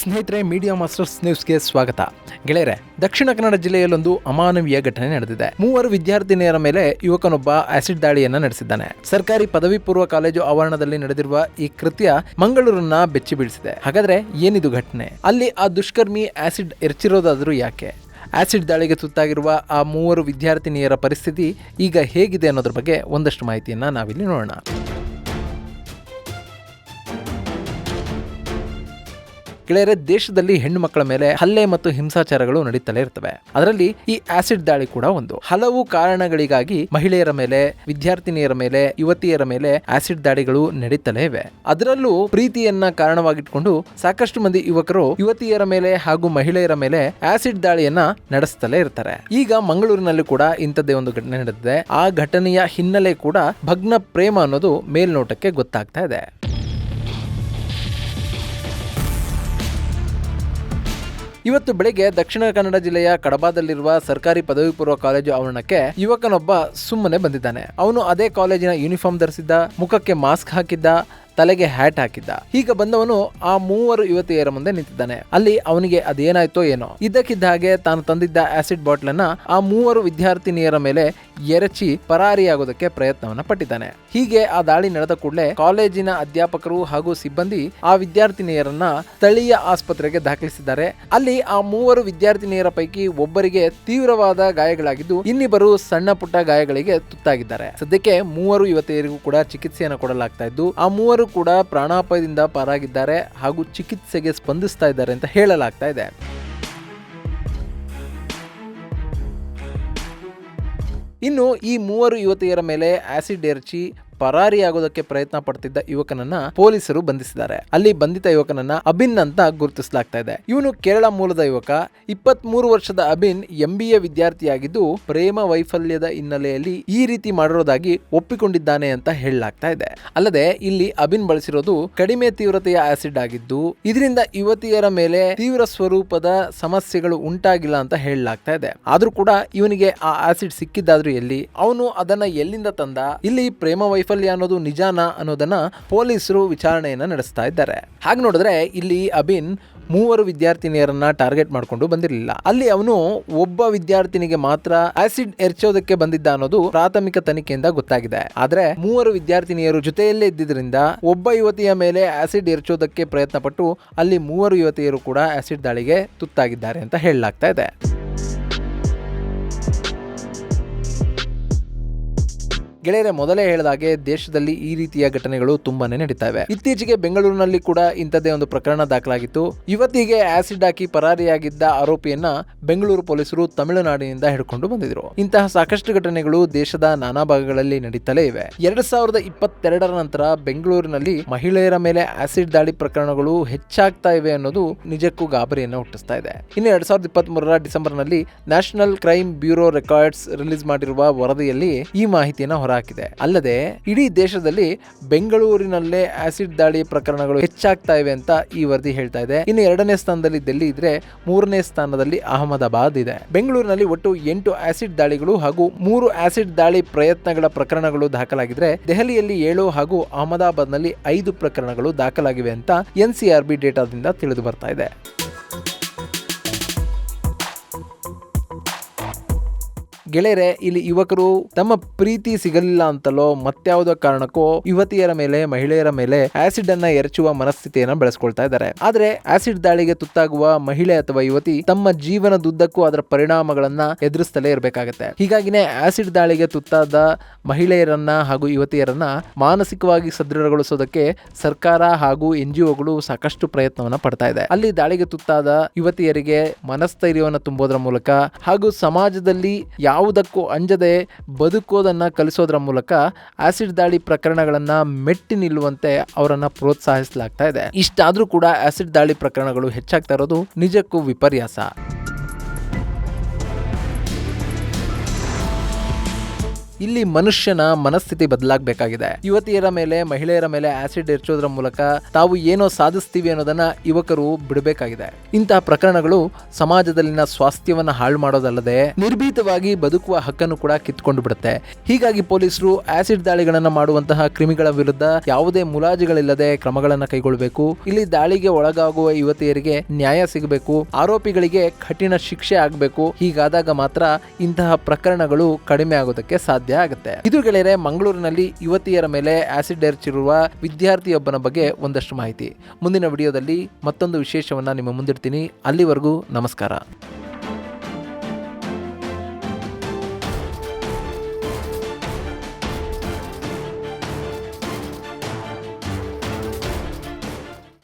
ಸ್ನೇಹಿತರೆ, media masters ನ್ಯೂಸ್ಗೆ ಸ್ವಾಗತ. ಗೆಳೆಯರೆ, ದಕ್ಷಿಣ ಕನ್ನಡ ಜಿಲ್ಲೆಯಲ್ಲೊಂದು ಅಮಾನವೀಯ ಘಟನೆ ನಡೆದಿದೆ. 3 ವಿದ್ಯಾರ್ಥಿನಿಯರ ಮೇಲೆ ಯುವಕನೊಬ್ಬ ಆಸಿಡ್ ದಾಳಿಯನ್ನ ನಡೆಸಿದ್ದಾನೆ. ಸರ್ಕಾರಿ ಪದವಿ ಪೂರ್ವ ಕಾಲೇಜು ಆವರಣದಲ್ಲಿ ನಡೆದಿರುವ ಈ ಕೃತ್ಯ ಮಂಗಳೂರನ್ನ ಬೆಚ್ಚಿ ಬೀಳಿಸಿದೆ. ಹಾಗಾದ್ರೆ ಏನಿದು ಘಟನೆ? ಅಲ್ಲಿ ಆ ದುಷ್ಕರ್ಮಿ ಆಸಿಡ್ ಎರಚಿರೋದಾದ್ರೂ ಯಾಕೆ? ಆಸಿಡ್ ದಾಳಿಗೆ ತುತ್ತಾಗಿರುವ ಆ 3 ವಿದ್ಯಾರ್ಥಿನಿಯರ ಪರಿಸ್ಥಿತಿ ಈಗ ಹೇಗಿದೆ ಅನ್ನೋದ್ರ ಬಗ್ಗೆ ಒಂದಷ್ಟು ಮಾಹಿತಿಯನ್ನ ನಾವಿಲ್ಲಿ ನೋಡೋಣ. ಗೆಳೆಯರೆ, ದೇಶದಲ್ಲಿ ಹೆಣ್ಣು ಮಕ್ಕಳ ಮೇಲೆ ಹಲ್ಲೆ ಮತ್ತು ಹಿಂಸಾಚಾರಗಳು ನಡೀತಲೇ ಇರ್ತವೆ. ಅದರಲ್ಲಿ ಈ ಆಸಿಡ್ ದಾಳಿ ಕೂಡ ಒಂದು. ಹಲವು ಕಾರಣಗಳಿಗಾಗಿ ಮಹಿಳೆಯರ ಮೇಲೆ, ವಿದ್ಯಾರ್ಥಿನಿಯರ ಮೇಲೆ, ಯುವತಿಯರ ಮೇಲೆ ಆಸಿಡ್ ದಾಳಿಗಳು ನಡೀತಲೇ ಇವೆ. ಅದರಲ್ಲೂ ಪ್ರೀತಿಯನ್ನ ಕಾರಣವಾಗಿಟ್ಕೊಂಡು ಸಾಕಷ್ಟು ಮಂದಿ ಯುವಕರು ಯುವತಿಯರ ಮೇಲೆ ಹಾಗೂ ಮಹಿಳೆಯರ ಮೇಲೆ ಆಸಿಡ್ ದಾಳಿಯನ್ನ ನಡೆಸ್ತಲೇ ಇರ್ತಾರೆ. ಈಗ ಮಂಗಳೂರಿನಲ್ಲಿ ಕೂಡ ಇಂಥದ್ದೇ ಒಂದು ಘಟನೆ ನಡೆದಿದೆ. ಆ ಘಟನೆಯ ಹಿನ್ನೆಲೆ ಕೂಡ ಭಗ್ನ ಪ್ರೇಮ ಅನ್ನೋದು ಮೇಲ್ನೋಟಕ್ಕೆ ಗೊತ್ತಾಗ್ತಾ ಇದೆ. ಇವತ್ತು ಬೆಳಿಗ್ಗೆ ದಕ್ಷಿಣ ಕನ್ನಡ ಜಿಲ್ಲೆಯ ಕಡಬದಲ್ಲಿರುವ ಸರ್ಕಾರಿ ಪದವಿ ಪೂರ್ವ ಕಾಲೇಜು ಆವರಣಕ್ಕೆ ಯುವಕನೊಬ್ಬ ಸುಮ್ಮನೆ ಬಂದಿದ್ದಾನೆ. ಅವನು ಅದೇ ಕಾಲೇಜಿನ ಯೂನಿಫಾರ್ಮ್ ಧರಿಸಿದ್ದ, ಮುಖಕ್ಕೆ ಮಾಸ್ಕ್ ಹಾಕಿದ್ದ, ತಲೆಗೆ ಹ್ಯಾಟ್ ಹಾಕಿದ್ದ. ಈಗ ಬಂದವನು ಆ 3 ಯುವತಿಯರ ಮುಂದೆ ನಿಂತಿದ್ದಾನೆ. ಅಲ್ಲಿ ಅವನಿಗೆ ಅದೇನಾಯ್ತೋ ಏನೋ, ಇದ್ದಕ್ಕಿದ್ದ ಹಾಗೆ ತಾನು ತಂದಿದ್ದ ಆಸಿಡ್ ಬಾಟ್ಲ್ ಅನ್ನ ಆ 3 ವಿದ್ಯಾರ್ಥಿನಿಯರ ಮೇಲೆ ಎರಚಿ ಪರಾರಿಯಾಗೋದಕ್ಕೆ ಪ್ರಯತ್ನವನ್ನ ಪಟ್ಟಿದ್ದಾನೆ. ಹೀಗೆ ಆ ದಾಳಿ ನಡೆದ ಕೂಡಲೇ ಕಾಲೇಜಿನ ಅಧ್ಯಾಪಕರು ಹಾಗೂ ಸಿಬ್ಬಂದಿ ಆ ವಿದ್ಯಾರ್ಥಿನಿಯರನ್ನ ಸ್ಥಳೀಯ ಆಸ್ಪತ್ರೆಗೆ ದಾಖಲಿಸಿದ್ದಾರೆ. ಅಲ್ಲಿ ಆ 3 ವಿದ್ಯಾರ್ಥಿನಿಯರ ಪೈಕಿ ಒಬ್ಬರಿಗೆ ತೀವ್ರವಾದ ಗಾಯಗಳಾಗಿದ್ದು, ಇನ್ನಿಬ್ಬರು ಸಣ್ಣ ಪುಟ್ಟ ಗಾಯಗಳಿಗೆ ತುತ್ತಾಗಿದ್ದಾರೆ. ಸದ್ಯಕ್ಕೆ 3 ಯುವತಿಯರಿಗೂ ಕೂಡ ಚಿಕಿತ್ಸೆಯನ್ನು ಕೊಡಲಾಗ್ತಾ ಇದ್ದು, ಆ 3 ಕೂಡ ಪ್ರಾಣಾಪಾಯದಿಂದ ಪಾರಾಗಿದ್ದಾರೆ ಹಾಗೂ ಚಿಕಿತ್ಸೆಗೆ ಸ್ಪಂದಿಸ್ತಾ ಇದ್ದಾರೆ ಅಂತ ಹೇಳಲಾಗ್ತಾ ಇದೆ. ಇನ್ನು ಈ 3 ಯುವತಿಯರ ಮೇಲೆ ಆಸಿಡ್ ಎರಚಿ ಪರಾರಿಯಾಗೋದಕ್ಕೆ ಪ್ರಯತ್ನ ಪಡ್ತಿದ್ದ ಯುವಕನನ್ನ ಪೊಲೀಸರು ಬಂಧಿಸಿದ್ದಾರೆ. ಅಲ್ಲಿ ಬಂಧಿತ ಯುವಕನನ್ನ ಅಬಿನ್ ಅಂತ ಗುರುತಿಸಲಾಗ್ತಾ ಇದೆ. ಇವನು ಕೇರಳ ಮೂಲದ ಯುವಕ. 23 ವರ್ಷದ ಅಬಿನ್ MBA ವಿದ್ಯಾರ್ಥಿಯಾಗಿದ್ದು, ಪ್ರೇಮ ವೈಫಲ್ಯದ ಹಿನ್ನೆಲೆಯಲ್ಲಿ ಈ ರೀತಿ ಮಾಡಿರೋದಾಗಿ ಒಪ್ಪಿಕೊಂಡಿದ್ದಾನೆ ಅಂತ ಹೇಳಲಾಗ್ತಾ ಇದೆ. ಅಲ್ಲದೆ ಇಲ್ಲಿ ಅಬಿನ್ ಬಳಸಿರೋದು ಕಡಿಮೆ ತೀವ್ರತೆಯ ಆಸಿಡ್ ಆಗಿದ್ದು, ಇದರಿಂದ ಯುವತಿಯರ ಮೇಲೆ ತೀವ್ರ ಸ್ವರೂಪದ ಸಮಸ್ಯೆಗಳು ಉಂಟಾಗಿಲ್ಲ ಅಂತ ಹೇಳಲಾಗ್ತಾ ಇದೆ. ಆದ್ರೂ ಕೂಡ ಇವನಿಗೆ ಆ ಆಸಿಡ್ ಸಿಕ್ಕಿದ್ದಾದ್ರೂ ಎಲ್ಲಿ, ಅವನು ಅದನ್ನ ಎಲ್ಲಿಂದ ತಂದ, ಇಲ್ಲಿ ಪ್ರೇಮ ವೈಫಲ್ಯ ಅನ್ನೋದು ನಿಜಾನ ಅನ್ನೋದನ್ನ ಪೊಲೀಸರು ವಿಚಾರಣೆಯನ್ನ ನಡೆಸ್ತಾ ಇದ್ದಾರೆ. ಹಾಗೆ ನೋಡಿದ್ರೆ ಇಲ್ಲಿ ಅಬಿನ್ 3 ವಿದ್ಯಾರ್ಥಿನಿಯರನ್ನ ಟಾರ್ಗೆಟ್ ಮಾಡಿಕೊಂಡು ಬಂದಿರಲಿಲ್ಲ. ಅಲ್ಲಿ ಅವನು ಒಬ್ಬ ವಿದ್ಯಾರ್ಥಿನಿಗೆ ಮಾತ್ರ ಆಸಿಡ್ ಎರಚೋದಕ್ಕೆ ಬಂದಿದ್ದ ಅನ್ನೋದು ಪ್ರಾಥಮಿಕ ತನಿಖೆಯಿಂದ ಗೊತ್ತಾಗಿದೆ. ಆದ್ರೆ 3 ವಿದ್ಯಾರ್ಥಿನಿಯರು ಜೊತೆಯಲ್ಲೇ ಇದ್ದಿದ್ರಿಂದ ಒಬ್ಬ ಯುವತಿಯ ಮೇಲೆ ಆಸಿಡ್ ಎರಚೋದಕ್ಕೆ ಪ್ರಯತ್ನ ಪಟ್ಟು ಅಲ್ಲಿ 3 ಯುವತಿಯರು ಕೂಡ ಆಸಿಡ್ ದಾಳಿಗೆ ತುತ್ತಾಗಿದ್ದಾರೆ ಅಂತ ಹೇಳಲಾಗ್ತಾ ಇದೆ. ಗೆಳೆಯರೆ, ಮೊದಲೇ ಹೇಳಿದಾಗೆ ದೇಶದಲ್ಲಿ ಈ ರೀತಿಯ ಘಟನೆಗಳು ತುಂಬಾನೇ ನಡೀತಾ ಇವೆ. ಇತ್ತೀಚೆಗೆ ಬೆಂಗಳೂರಿನಲ್ಲಿ ಕೂಡ ಇಂಥದ್ದೇ ಒಂದು ಪ್ರಕರಣ ದಾಖಲಾಗಿತ್ತು. ಯುವತಿಗೆ ಆಸಿಡ್ ಹಾಕಿ ಪರಾರಿಯಾಗಿದ್ದ ಆರೋಪಿಯನ್ನ ಬೆಂಗಳೂರು ಪೊಲೀಸರು ತಮಿಳುನಾಡಿನಿಂದ ಹಿಡ್ಕೊಂಡು ಬಂದಿದ್ರು. ಇಂತಹ ಸಾಕಷ್ಟು ಘಟನೆಗಳು ದೇಶದ ನಾನಾ ಭಾಗಗಳಲ್ಲಿ ನಡೀತಲೇ ಇವೆ. 2022ರ ನಂತರ ಬೆಂಗಳೂರಿನಲ್ಲಿ ಮಹಿಳೆಯರ ಮೇಲೆ ಆಸಿಡ್ ದಾಳಿ ಪ್ರಕರಣಗಳು ಹೆಚ್ಚಾಗ್ತಾ ಇವೆ ಅನ್ನೋದು ನಿಜಕ್ಕೂ ಗಾಬರಿಯನ್ನು ಹುಟ್ಟಿಸ್ತಾ ಇದೆ. ಇನ್ನು 2023ರ ಡಿಸೆಂಬರ್ನಲ್ಲಿ national crime bureau records release ಮಾಡಿರುವ ವರದಿಯಲ್ಲಿ ಈ ಮಾಹಿತಿಯನ್ನು ಹಾಕಿದೆ. ಅಲ್ಲದೆ ಇಡೀ ದೇಶದಲ್ಲಿ ಬೆಂಗಳೂರಿನಲ್ಲೇ ಆಸಿಡ್ ದಾಳಿ ಪ್ರಕರಣಗಳು ಹೆಚ್ಚಾಗ್ತಾ ಇವೆ ಅಂತ ಈ ವರದಿ ಹೇಳ್ತಾ ಇದೆ. ಇನ್ನು 2ನೇ ಸ್ಥಾನದಲ್ಲಿ ದಿಲ್ಲಿ ಇದ್ರೆ, 3ನೇ ಸ್ಥಾನದಲ್ಲಿ ಅಹಮದಾಬಾದ್ ಇದೆ. ಬೆಂಗಳೂರಿನಲ್ಲಿ ಒಟ್ಟು 8 ಆಸಿಡ್ ದಾಳಿಗಳು ಹಾಗೂ 3 ಆಸಿಡ್ ದಾಳಿ ಪ್ರಯತ್ನಗಳ ಪ್ರಕರಣಗಳು ದಾಖಲಾಗಿದ್ರೆ, ದೆಹಲಿಯಲ್ಲಿ 7 ಹಾಗೂ ಅಹಮದಾಬಾದ್ನಲ್ಲಿ 5 ಪ್ರಕರಣಗಳು ದಾಖಲಾಗಿವೆ ಅಂತ NCRB ಡೇಟಾದಿಂದ ತಿಳಿದು ಬರ್ತಾ ಇದೆ. ಗೆಳೆಯರೆ, ಇಲ್ಲಿ ಯುವಕರು ತಮ್ಮ ಪ್ರೀತಿ ಸಿಗಲಿಲ್ಲ ಅಂತಲೋ ಮತ್ಯಾವುದೋ ಕಾರಣಕ್ಕೋ ಯುವತಿಯರ ಮೇಲೆ, ಮಹಿಳೆಯರ ಮೇಲೆ ಆಸಿಡ್ ಅನ್ನ ಎರಚುವ ಮನಸ್ಥಿತಿಯನ್ನು ಬೆಳೆಸ್ಕೊಳ್ತಾ ಇದ್ದಾರೆ. ಆದ್ರೆ ಆಸಿಡ್ ದಾಳಿಗೆ ತುತ್ತಾಗುವ ಮಹಿಳೆ ಅಥವಾ ಯುವತಿ ತಮ್ಮ ಜೀವನದುದ್ದಕ್ಕೂ ಅದರ ಪರಿಣಾಮಗಳನ್ನ ಎದುರಿಸ್ತಲೇ ಇರಬೇಕಾಗತ್ತೆ. ಹೀಗಾಗಿನೇ ಆಸಿಡ್ ದಾಳಿಗೆ ತುತ್ತಾದ ಮಹಿಳೆಯರನ್ನ ಹಾಗೂ ಯುವತಿಯರನ್ನ ಮಾನಸಿಕವಾಗಿ ಸದೃಢಗೊಳಿಸೋದಕ್ಕೆ ಸರ್ಕಾರ ಹಾಗೂ NGOಗಳು ಸಾಕಷ್ಟು ಪ್ರಯತ್ನವನ್ನ ಪಡ್ತಾ ಇದೆ. ಅಲ್ಲಿ ದಾಳಿಗೆ ತುತ್ತಾದ ಯುವತಿಯರಿಗೆ ಮನಸ್ಥೈರ್ಯವನ್ನು ತುಂಬೋದ್ರ ಮೂಲಕ ಹಾಗೂ ಸಮಾಜದಲ್ಲಿ ಯಾವುದಕ್ಕೂ ಅಂಜದೆ ಬದುಕೋದನ್ನ ಕಲಿಸೋದ್ರ ಮೂಲಕ ಆಸಿಡ್ ದಾಳಿ ಪ್ರಕರಣಗಳನ್ನ ಮೆಟ್ಟಿ ನಿಲ್ಲುವಂತೆ ಅವರನ್ನ ಪ್ರೋತ್ಸಾಹಿಸಲಾಗ್ತಾ ಇದೆ. ಇಷ್ಟಾದ್ರೂ ಕೂಡ ಆಸಿಡ್ ದಾಳಿ ಪ್ರಕರಣಗಳು ಹೆಚ್ಚಾಗ್ತಾ ಇರೋದು ನಿಜಕ್ಕೂ ವಿಪರ್ಯಾಸ. ಇಲ್ಲಿ ಮನುಷ್ಯನ ಮನಸ್ಥಿತಿ ಬದಲಾಗಬೇಕಾಗಿದೆ. ಯುವತಿಯರ ಮೇಲೆ, ಮಹಿಳೆಯರ ಮೇಲೆ ಆಸಿಡ್ ಎರಚೋದ್ರ ಮೂಲಕ ತಾವು ಏನೋ ಸಾಧಿಸ್ತೀವಿ ಅನ್ನೋದನ್ನ ಯುವಕರು ಬಿಡಬೇಕಾಗಿದೆ. ಇಂತಹ ಪ್ರಕರಣಗಳು ಸಮಾಜದಲ್ಲಿನ ಸ್ವಾಸ್ಥ್ಯವನ್ನ ಹಾಳು ಮಾಡೋದಲ್ಲದೆ ನಿರ್ಭೀತವಾಗಿ ಬದುಕುವ ಹಕ್ಕನ್ನು ಕೂಡ ಕಿತ್ಕೊಂಡು ಬಿಡುತ್ತೆ. ಹೀಗಾಗಿ ಪೊಲೀಸರು ಆಸಿಡ್ ದಾಳಿಗಳನ್ನ ಮಾಡುವಂತಹ ಕ್ರಿಮಿಗಳ ವಿರುದ್ಧ ಯಾವುದೇ ಮುಲಾಜಿಗಳಿಲ್ಲದೆ ಕ್ರಮಗಳನ್ನ ಕೈಗೊಳ್ಳಬೇಕು. ಇಲ್ಲಿ ದಾಳಿಗೆ ಒಳಗಾಗುವ ಯುವತಿಯರಿಗೆ ನ್ಯಾಯ ಸಿಗಬೇಕು, ಆರೋಪಿಗಳಿಗೆ ಕಠಿಣ ಶಿಕ್ಷೆ ಆಗಬೇಕು. ಹೀಗಾದಾಗ ಮಾತ್ರ ಇಂತಹ ಪ್ರಕರಣಗಳು ಕಡಿಮೆ ಆಗೋದಕ್ಕೆ ಸಾಧ್ಯ ಆಗುತ್ತೆ. ಇದು ಗೆಳೆಯರೆ, ಮಂಗಳೂರಿನಲ್ಲಿ ಯುವತಿಯರ ಮೇಲೆ ಆಸಿಡ್ ಎರಚಿರುವ ವಿದ್ಯಾರ್ಥಿಯೊಬ್ಬನ ಬಗ್ಗೆ ಒಂದಷ್ಟು ಮಾಹಿತಿ. ಮುಂದಿನ ವಿಡಿಯೋದಲ್ಲಿ ಮತ್ತೊಂದು ವಿಶೇಷವನ್ನ ನಿಮ್ಮ ಮುಂದಿಡ್ತೀನಿ. ಅಲ್ಲಿವರೆಗೂ ನಮಸ್ಕಾರ.